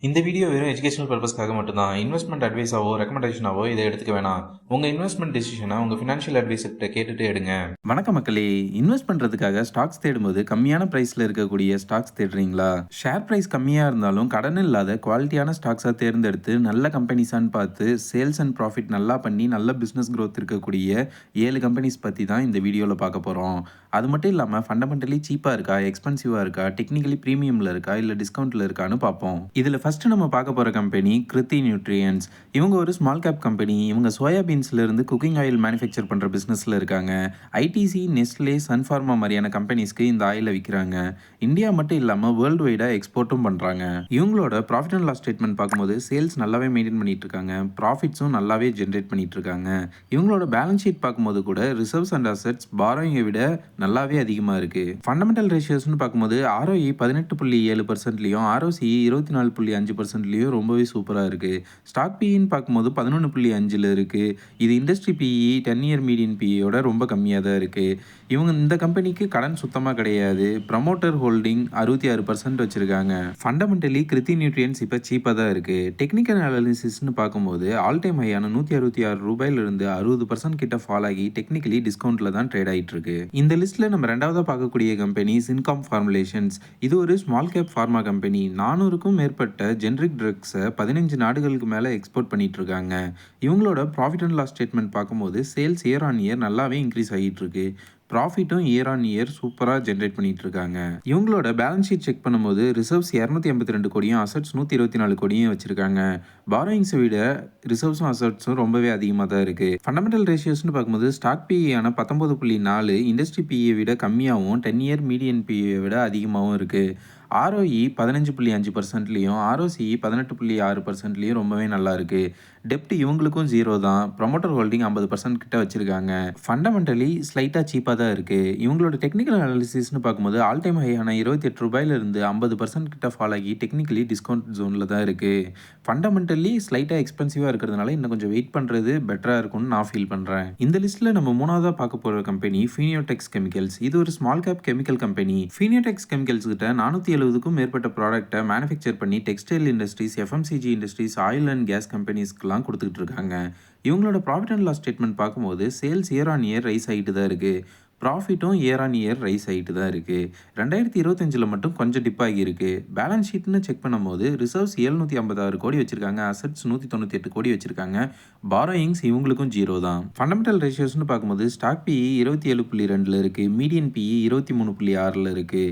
இந்த வீடியோ வெறும் எஜுகேஷனல் பர்பஸ்க்காக மட்டும்தான். இன்வெஸ்ட்மெண்ட் அட்வைஸாவோ ரெக்கமெண்டேஷனாவோ இதை எடுத்துக்க வேணாம். உங்கள் இன்வெஸ்ட்மெண்ட் டிசிஷனை உங்கள் ஃபினான்ஷியல் அட்வைசர்கிட்ட கேட்டுட்டு எடுங்க. வணக்கம் மக்களே. இன்வெஸ்ட் பண்ணுறதுக்காக ஸ்டாக்ஸ் தேடும்போது கம்மியான ப்ரைஸில் இருக்கக்கூடிய ஸ்டாக்ஸ் தேடுறீங்களா? ஷேர் ப்ரைஸ் கம்மியாக இருந்தாலும் கடன் இல்லாத குவாலிட்டியான ஸ்டாக்ஸாக தேர்ந்தெடுத்து நல்ல கம்பெனிஸான்னு பார்த்து சேல்ஸ் அண்ட் ப்ராஃபிட் நல்லா பண்ணி நல்ல பிஸ்னஸ் growth இருக்கக்கூடிய 7 கம்பெனிஸ் பற்றி தான் இந்த வீடியோவில் பார்க்க போகிறோம். அது மட்டும் இல்லாமல் ஃபண்டமெண்டலி சீப்பாக இருக்கா, எக்ஸ்பென்சிவாக இருக்கா, டெக்னிக்கலி ப்ரீமியமில் இருக்கா, இல்லை டிஸ்கவுண்ட்டில் இருக்கான்னு பார்ப்போம். இதில் ஃபஸ்ட்டு நம்ம பார்க்க போகிற கம்பெனி கிருத்தி நியூட்ரியன்ஸ். இவங்க ஒரு ஸ்மால் கேப் கம்பெனி. இவங்க சோயாபீன்ஸ்லேருந்து குக்கிங் ஆயில் மேனுஃபேக்சர் பண்ணுற பிஸ்னஸில் இருக்காங்க. ஐடிசி, நெஸ்லே, சன்ஃபார்மா மாதிரியான கம்பெனிஸ்க்கு இந்த ஆயிலை விற்கிறாங்க. இந்தியா மட்டும் இல்லாமல் வேர்ல்டு வைடாக எக்ஸ்போர்ட்டும் பண்ணுறாங்க. இவங்களோட ப்ராஃபிட் அண்ட் லாஸ் ஸ்டேட்மெண்ட் பார்க்கும்போது சேல்ஸ் நல்லாவே மெயின்டைன் பண்ணிட்டு இருக்காங்க, ப்ராஃபிட்ஸும் நல்லாவே ஜென்ரேட் பண்ணிட்டு இருக்காங்க. இவங்களோட பேலன்ஸ் ஷீட் பார்க்கும்போது கூட ரிசர்வ்ஸ் அண்ட் அசெட்ஸ் பாரோயிங்கை விட நல்லாவே அதிகமாக இருக்குது. ஃபண்டமெண்டல் ரேஷியோஸ்னு பார்க்கும்போது ROE 18.7%லையும் ROCE 24.5%லையும் ரொம்பவே சூப்பராக இருக்குது. ஸ்டாக் பிஇன்னு பார்க்கும்போது 11.5ல் இருக்குது. இது இண்டஸ்ட்ரி பிஇ 10 இயர் மீடியன் பிஇயோட ரொம்ப கம்மியாக தான் இருக்குது. இவங்க இந்த கம்பெனிக்கு கடன் சுத்தமாக கிடையாது. ப்ரமோட்டர் ஹோல்டிங் 66% வச்சுருக்காங்க. ஃபண்டமெண்டலி கிருத்தி நியூட்ரியன்ஸ் இப்போ சீப்பாக தான் இருக்குது. டெக்னிக்கல் அனாலிசிஸ்னு பார்க்கும்போது ஆல் டைம் ஹையான ₹166 60% கிட்ட ஃபால் ஆகி டெக்னிக்கலி டிஸ்கவுண்ட்டில் தான் ட்ரேட் ஆகிட்டு இருக்கு. இந்த லிஸ்ட்டில் நம்ம ரெண்டாவதாக பார்க்கக்கூடிய கம்பெனி சின்காம் ஃபார்முலேஷன்ஸ். இது ஒரு ஸ்மால் கேப் ஃபார்மா கம்பெனி. 400க்கும் மேற்பட்ட ஜென்ரிக் ட்ரக்ஸை 15 நாடுகளுக்கு மேலே எக்ஸ்போர்ட் பண்ணிட்டு இருக்காங்க. இவங்களோட ப்ராஃபிட் அண்ட் லாஸ் ஸ்டேட்மெண்ட் பார்க்கும்போது சேல்ஸ் இயர் ஆன் இயர் நல்லாவே இன்க்ரீஸ் ஆகிட்டு இருக்கு. ப்ராஃபிட்டும் இயர் ஆன் இயர் சூப்பராக ஜென்ரேட் பண்ணிட்டு இருக்காங்க. இவங்களோட பேலன்ஸ் ஷீட் செக் பண்ணும்போது ரிசர்வ்ஸ் 282 கோடியும் அசட்ஸ் 124 கோடியும் வச்சிருக்காங்க. பாரோயிங்ஸை விட ரிசர்வ்ஸும் அசட்ஸும் ரொம்பவே அதிகமாக தான் இருக்குது. ஃபண்டமெண்டல் ரேஷியோஸ்னு பார்க்கும்போது ஸ்டாக் பிஇயான 19.4 இண்டஸ்ட்ரி பிஇயை விட கம்மியாகவும் 10 இயர் மீடியன் பிஇயை விட அதிகமாகவும் இருக்குது. ROE 15.5%லையும் ROCE 18.6%லையும் ரொம்பவே நல்லா இருக்குது. டெப்ட் இவங்களுக்கும் 0 தான். ப்ரமோட்டர் ஹோல்டிங் 50% கிட்ட வச்சுருக்காங்க. ஃபண்டமெண்டலி ஸ்லைட்டாக சீப்பாக தான் இருக்குது. இவங்களோட டெக்னிக்கல் அனாலிசிஸ்னு பார்க்கும்போது ஆல் டைம் ஹையான ₹28 50% கிட்ட ஃபால் ஆகி டெக்னிக்கலி டிஸ்கவுண்ட் ஜோனில் தான் இருக்குது. ஃபண்டமெண்டலி ஸ்லைட்டாக எக்ஸ்பென்சிவாக இருக்கிறதுனால இன்னும் கொஞ்சம் வெயிட் பண்ணுறது பெட்டராக இருக்கும்னு நான் ஃபீல் பண்ணுறேன். இந்த லிஸ்ட்டில் நம்ம மூணாவதாக பார்க்க போகிற கம்பெனி ஃபீனியோடெக்ஸ் கெமிக்கல்ஸ். இது ஒரு small cap chemical company. Fineotex chemicals கிட்ட 470க்கும் மேற்பட்ட ப்ராடக்ட்டை மேனுஃபேக்சர் பண்ணி textile industries, FMCG industries, oil and gas கம்பெனிஸ்க்குலாம் கொடுத்துட்டு இருக்காங்க. இவங்களோட ப்ராஃபிட் அண்ட் லாஸ் ஸ்டேட்மெண்ட் பார்க்கும்போது sales year on year rise ஆகிட்டு தான் இருக்குது. ப்ராஃபிட்டும் இயர் ஆன் இயர் ரைஸ் ஆகிட்டு தான் இருக்குது. 2025 மட்டும் கொஞ்சம் டிப் ஆகியிருக்கு. பேலன்ஸ் ஷீட்னு செக் பண்ணும்போது ரிசர்வ்ஸ் 756 கோடி வச்சிருக்காங்க, அசட்ஸ் 198 கோடி வச்சிருக்காங்க. பாரோயிங்ஸ் இவங்களுக்கும் 0 தான். ஃபண்டமெண்டல் ரேஷியோஸ்னு பார்க்கும்போது ஸ்டாக் பிஇ 27.2ல் இருக்குது, மீடியன் பிஇ 23.6ல் இருக்குது.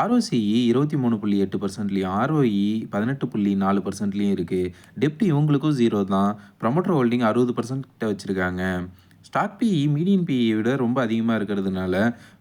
ROCE 23.8%லையும் ROE 18.4%லையும் இருக்குது. டெப்ட் இவங்களுக்கும் 0 தான். ப்ரமோட்டர் ஹோல்டிங் 60% கிட்ட வச்சுருக்காங்க. ஸ்டாக் பிஇ மீடியன் பிஇயை விட ரொம்ப அதிகமாக இருக்கிறதுனால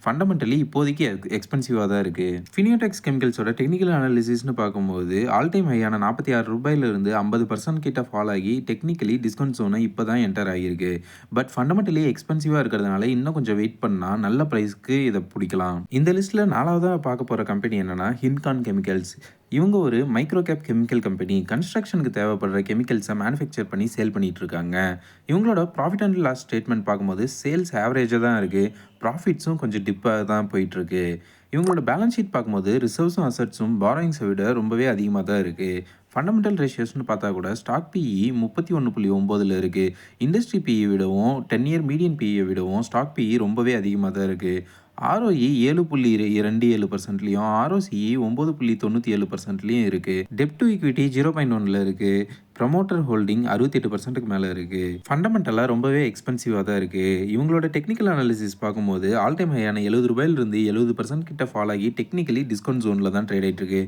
ஃபண்டமெண்டலி இப்போதைக்கு எக்ஸ்பென்சிவாக தான் இருக்குது. ஃபினியோடெக்ஸ் கெமிக்கல்ஸோட டெக்னிக்கல் அனாலிசிஸ்னு பார்க்கும்போது ஆல் டைம் ஹையான ₹46 50% கிட்ட ஃபால் ஆகி டெக்னிக்கலி டிஸ்கவுண்ட் ஜோனை இப்போ தான் என்டர் ஆகியிருக்கு. பட் ஃபண்டமெண்டலி எக்ஸ்பென்சிவாக இருக்கிறதுனால இன்னும் கொஞ்சம் வெயிட் பண்ணால் நல்ல ப்ரைஸ்க்கு இதை பிடிக்கலாம். இந்த லிஸ்ட்டில் நாலாவதாக பார்க்க போகிற கம்பெனி என்னென்னா ஹின்கான் கெமிக்கல்ஸ். இவங்க ஒரு மைக்ரோ கேப் கெமிக்கல் கம்பெனி. கன்ஸ்ட்ரக்ஷனுக்கு தேவைப்படுற கெமிக்கல்ஸை மேனுஃபேக்சர் பண்ணி சேல் பண்ணிட்டு இருக்காங்க. இவங்களோட ப்ராஃபிட் அண்ட் லாஸ் ஸ்டேட்மெண்ட் பார்க்கும்போது சேல்ஸ் ஆவரேஜாக தான் இருக்குது, ப்ராஃபிட்ஸும் கொஞ்சம் டிப்பாக தான் போயிட்டுருக்கு. இவங்களோட பேலன்ஸ் ஷீட் பார்க்கும்போது ரிசர்வ்ஸும் அசட்ஸும் பாரோயிங்ஸை விட ரொம்பவே அதிகமாக தான் இருக்குது. ஃபண்டமெண்டல் ரேஷியோஸ்னு பார்த்தா கூட ஸ்டாக் பிஇ 31.9ல் இருக்குது. இண்டஸ்ட்ரி பிஇ விடவும் 10 இயர் மீடியன் பிஇயை விடவும் ஸ்டாக் பிஇ ரொம்பவே அதிகமாக தான் இருக்குது. ROE 7.27%லையும் ROCE 9.97%லையும் இருக்குது. டெப்ட் டு ஈக்விட்டி 0.1ல் இருக்குது. ப்ரமோட்டர் ஹோல்டிங் 68%க்கு மேலே இருக்குது. ஃபண்டமெண்டலாக ரொம்பவே எக்ஸ்பென்சிவாக தான் இருக்குது. இவங்களோட டெக்னிக்கல் அனாலிசிஸ் பார்க்கும்போது ஆல் டைம் ஹையான ₹70 70% கிட்ட ஃபால் ஆகி டெக்னிக்கலி டிஸ்கவுண்ட் ஜோனில் தான் ட்ரேட் ஆகிட்டு இருக்கு.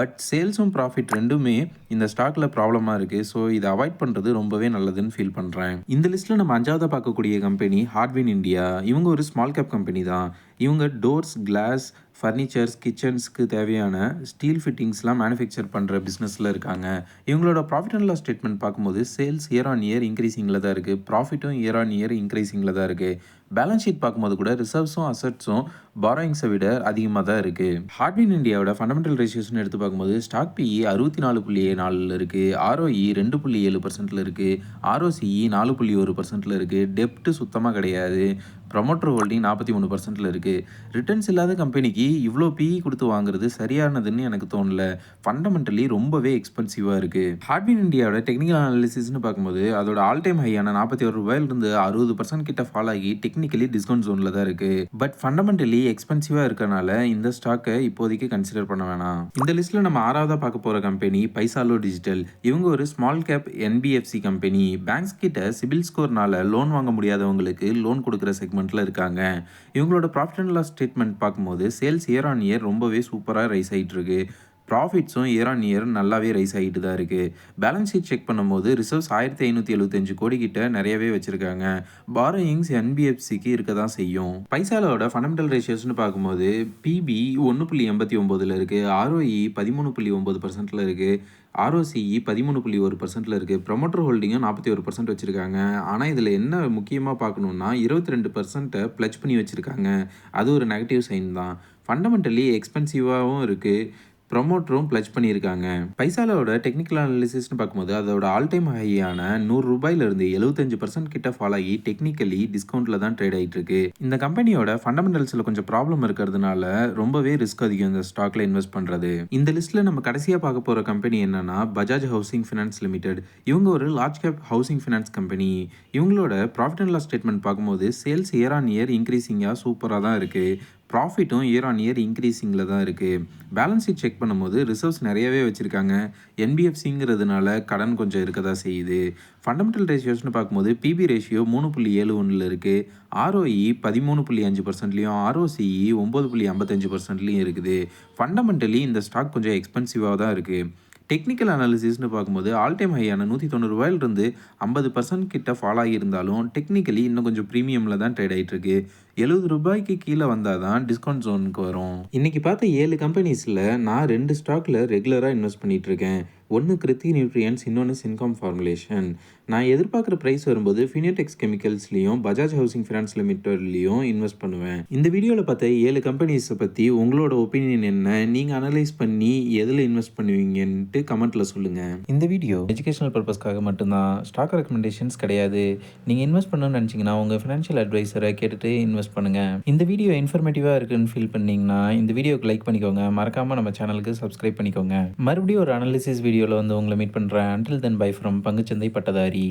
பட் சேல்ஸும் ப்ராஃபிட் ரெண்டுமே இந்த ஸ்டாக்கில் ப்ராப்ளமாக இருக்குது. ஸோ இதை அவாய்ட் பண்ணுறது ரொம்பவே நல்லதுன்னு ஃபீல் பண்ணுறேன். இந்த லிஸ்ட்டில் நம்ம அஞ்சாவதாக பார்க்கக்கூடிய கம்பெனி ஹார்ட்வின் இந்தியா. இவங்க ஒரு ஸ்மால் கேப் கம்பெனி தான். இவங்க டோர்ஸ், கிளாஸ், ஃபர்னிச்சர்ஸ், கிச்சன்ஸ்க்கு தேவையான ஸ்டீல் ஃபிட்டிங்ஸ்லாம் மேனுஃபேக்சர் பண்ணுற பிஸ்னஸில் இருக்காங்க. இவங்களோட ப்ராஃபிட் அண்ட் லாஸ் ஸ்டேட்மெண்ட் பார்க்கும்போது சேல்ஸ் இயர் ஆன் இயர் இன்க்ரீஸிங்கில் தான் இருக்குது, ப்ராஃபிட்டும் இயர் ஆன் இயர் இன்க்ரீஸிங்கில் தான் இருக்குது. பேலன்ஸ் ஷீட் பார்க்கும்போது கூட ரிசர்வ்ஸும் அசட்ஸும் பாரோயிங்ஸை விட அதிகமாக தான் இருக்குது. ஹார்ட்வின் இந்தியாவோட ஃபண்டமெண்டல் ரேஷியோஸ்னு எடுத்து பார்க்கும்போது ஸ்டாக் பிஇ 64.4ல் இருக்குது, ROE 2.7%ல் இருக்குது, ROCE 4.1%ல் இருக்குது. டெப்ட் சுத்தமாக கிடையாது. ப்ரொமோட்டர் ஹோல்டிங் 43%ல இருக்குது. ரிட்டர்ன்ஸ் இல்லாத கம்பெனிக்கு இவ்வளோ பிஇ கொடுத்து வாங்குறது சரியானதுன்னு எனக்கு தோணல. ஃபண்டமெண்டலி ரொம்பவே எக்ஸ்பென்சிவாக இருக்குது. ஹார்ட்வேர் இந்தியாவோட டெக்னிக்கல் அனாலிசிஸ்னு பார்க்கும்போது அதோட ஆல் டைம் ஹையான ₹41 60% கிட்ட ஃபால் ஆகி டெக்னிக்கலி டிஸ்கவுண்ட் ஜோனில் தான் இருக்குது. பட் ஃபண்டமெண்டலி எக்ஸ்பென்சிவாக இருக்கனால இந்த ஸ்டாக்கை இப்போதைக்கு கன்சிடர் பண்ண வேணாம். இந்த லிஸ்ட்டில் நம்ம 6வதா பார்க்க போகிற கம்பெனி பைசாலோ டிஜிட்டல். இவங்க ஒரு small gap NBFC company. Banks கிட்ட சிபில் ஸ்கோர்னால லோன் வாங்க முடியாதவங்களுக்கு லோன் கொடுக்குற செக்மெண்ட்டில் இருக்காங்க. இவங்களோட ப்ராஃபிட் அண்ட் லாஸ் ஸ்டேட்மெண்ட் பார்க்கும்போது சேல்ஸ் இயர் ஆன் இயர் ரொம்பவே சூப்பராக ரைஸ் ஆகிட்டு இருக்கு. ப்ராஃபிட்ஸும் இயர் ஆன் இயர் நல்லாவே ரைஸ் ஆகிட்டு தான் இருக்குது. பேலன்ஸ் ஷீட் செக் பண்ணும்போது ரிசர்வ்ஸ் 1575 கோடி கிட்ட நிறையவே வச்சுருக்காங்க. பாரோயிங்ஸ் என்பிஎஃப்சிக்கு இருக்க தான் செய்யும். பைசாலோட ஃபண்டமெண்டல் ரேஷியோஸ்னு பார்க்கும்போது பிபி 1.89ல் இருக்குது. ஆர்ஓஇ 13.9%ல் இருக்குது. ஆர்ஓசிஇ 13.1%ல் இருக்குது. ப்ரொமோட்டர் ஹோல்டிங்கும் 41% வச்சுருக்காங்க. ஆனால் இதில் என்ன முக்கியமாக பார்க்கணுன்னா 22% ப்ளச் பண்ணி வச்சுருக்காங்க. அது ஒரு நெகட்டிவ் சைன் தான். ஃபண்டமெண்டலி எக்ஸ்பென்சிவாகவும் இருக்குது. ப்ரொமோட்டரும் ப்ளச் பண்ணியிருக்காங்க. பைசாலோட டெக்னிக்கல் அனாலிசிஸ்னு பார்க்கும்போது அதோட ஆல் டைம் ஹையான ₹100 75% கிட்ட ஃபால் ஆகி டெக்னிக்கலி டிஸ்கவுண்ட்டில் தான் ட்ரேட் ஆகிட்டு இருக்கு. இந்த கம்பெனியோட ஃபண்டமெண்டல்ஸில் கொஞ்சம் ப்ராப்ளம் இருக்கிறதுனால ரொம்பவே ரிஸ்க் அதிகம் இந்த ஸ்டாக்ல இன்வெஸ்ட் பண்ணுறது. இந்த லிஸ்ட்டில் நம்ம கடைசியாக பார்க்க போகிற கம்பெனி என்னன்னா பஜாஜ் ஹவுசிங் ஃபினான்ஸ் லிமிடெட். இவங்க ஒரு large cap housing finance company. இவங்களோட ப்ராஃபிட் அண்ட் லாஸ் ஸ்டேட்மெண்ட் பார்க்கும்போது சேல்ஸ் இயர் ஆன் இயர் இன்க்ரீசிங்காக சூப்பராக தான் இருக்குது. ப்ராஃபிட்டும் இயர் ஆன் இயர் இன்க்ரீசிங்கில் தான் இருக்குது. பேலன்ஸ் ஷீட் செக் பண்ணும்போது ரிசர்வ்ஸ் நிறையவே வச்சுருக்காங்க. என்பிஎஃப்சிங்கிறதுனால கடன் கொஞ்சம் இருக்க தான் செய்யுது. ஃபண்டமெண்டல் ரேஷியோஸ்னு பார்க்கும்போது பிபி ரேஷியோ 3.71ல் இருக்குது. ஆர்ஓஇ 13.5%லையும் ஆர்ஓசிஇ 9.55%லையும் இருக்குது. ஃபண்டமெண்டலி இந்த ஸ்டாக் கொஞ்சம் எக்ஸ்பென்சிவாக தான் இருக்குது. டெக்னிக்கல் அனாலிசிஸ்னு பார்க்கும்போது ஆல் டைம் ஹையான ₹190 50% கிட்ட ஃபால் ஆகியிருந்தாலும் டெக்னிக்கலி இன்னும் கொஞ்சம் ப்ரீமியமில் தான் ட்ரேட் ஆகிட்டு இருக்கு. ₹70 கீழே வந்தால் தான் டிஸ்கவுண்ட் ஜோனுக்கு வரும். இன்றைக்கி பார்த்த 7 கம்பெனிஸில் நான் 2 ஸ்டாக்கில் ரெகுலராக இன்வெஸ்ட் பண்ணிகிட்டு இருக்கேன். ஒன்று கிருத்தி நியூட்ரியன்ஸ், இன்னொன்று சின்காம் ஃபார்முலேஷன். நான் எதிர்பார்க்குற ப்ரைஸ் வரும்போது ஃபினிடெக்ஸ் கெமிக்கல்ஸ்லையும் பஜாஜ் ஹவுசிங் ஃபினான்ஸ் லிமிடெட்லையும் இன்வெஸ்ட் பண்ணுவேன். இந்த வீடியோவில் பார்த்த 7 கம்பெனிஸை பற்றி உங்களோட ஒப்பீனியன் என்ன? நீங்கள் அனலைஸ் பண்ணி எதில் இன்வெஸ்ட் பண்ணுவீங்கன்ட்டு கமெண்ட்டில் சொல்லுங்கள். இந்த வீடியோ எஜுகேஷனல் பர்பஸ்க்காக மட்டும்தான், ஸ்டாக் ரெக்கமெண்டேஷன்ஸ் கிடையாது. நீங்கள் இன்வெஸ்ட் பண்ணணும்னு நினச்சிங்கன்னா உங்கள் ஃபினான்ஷியல் அட்வைசரை கேட்டுட்டு இன்வெஸ்ட் பண்ணுங்கள். இந்த வீடியோ இன்ஃபர்மேட்டிவாக இருக்குன்னு ஃபீல் பண்ணிங்கன்னா இந்த வீடியோக்கு லைக் பண்ணிக்கோங்க. மறக்காமல் நம்ம சேனலுக்கு சப்ஸ்கிரைப் பண்ணிக்கோங்க. மறுபடியும் ஒரு அனாலிசிஸ் வீடியோவில் வந்து உங்களை மீட் பண்ணுறேன். அன்டில் தென் பை ஃப்ரம் பங்குச்சந்தை பட்டதாரி.